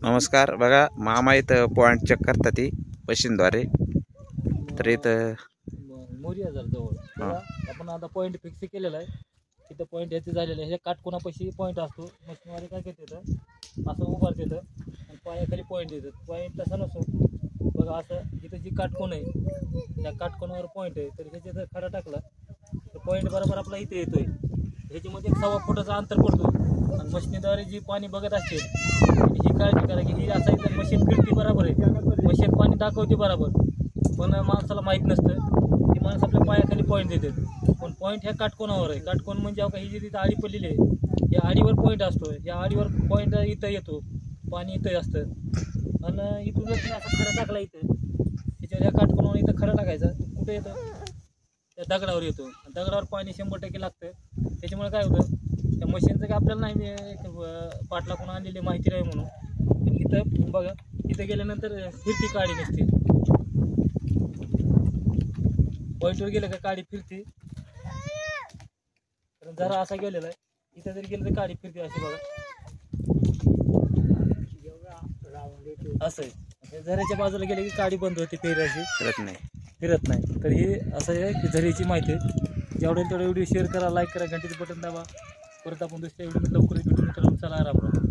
नमस्कार. बघा मामा इथं पॉइंट चेक करतात ती मशीनद्वारे. तर इथं मोरिया जवळ बघा, आपण आता पॉईंट फिक्स केलेला आहे. तिथं पॉईंट याचे झालेलं आहे. हे काटकोनापाशी पॉईंट असतो. मशीनवाले काय करतात, असं उभारत येतं आणि पायाखाली पॉईंट देतात. पॉईंट तसा नसतो बघा, असं इथं जी काटकोन आहे त्या काटकोनावर पॉईंट आहे. तर ह्याच्या जर खडा टाकला तर पॉईंट बरोबर आपला इथे येतोय. ह्याच्यामध्ये 1.25 फुटाचं अंतर पडतो आणि मशीनद्वारे जी पाणी बघत असते ही काळजी करा की ही असं इथं मशीन फिरते बरोबर आहे, मशीन पाणी दाखवते बरोबर, पण माणसाला माहीत नसतं. ती माणसं आपल्या पायाखाली पॉईंट देतात. पण पॉईंट ह्या काटकोनावर आहे. काटकोन म्हणजे ही जी तिथं आडी पडलेली आहे या आडीवर पॉईंट असतो. या आडीवर पॉईंट इथं येतो, पाणी इथं असतं आणि इथून जर असं खडा टाकला इथं, त्याच्यावर या काटकोनावर इथं खडा टाकायचा. कुठे येतं, त्या दगडावर येतो. दगडावर पाणी 100% लागतं. त्याच्यामुळे काय होतं, त्या मशीनचं काय आपल्याला नाही पाठ लागून आणलेली माहिती नाही म्हणून. पण इथं बघा, इथं गेल्यानंतर फिरती काडी नसते. पॉईंटवर गेलं का काडी फिरते. तर जरा असा गेलेला आहे, इथं जर गेलं तर काडी फिरते अशी बघा, असं आहे. झऱ्याच्या बाजूला गेले की काडी बंद होते, फिरायची फिरत नाही. तर ही असं आहे की झऱ्याची माहिती आहे. जेवढे तेवढे व्हिडिओ शेअर करा, लाईक करा, घंटेचं बटन दाबा. परत आपण दुसऱ्या व्हिडिओ लवकरच भेटू. मित्रांनो, चला राम राम.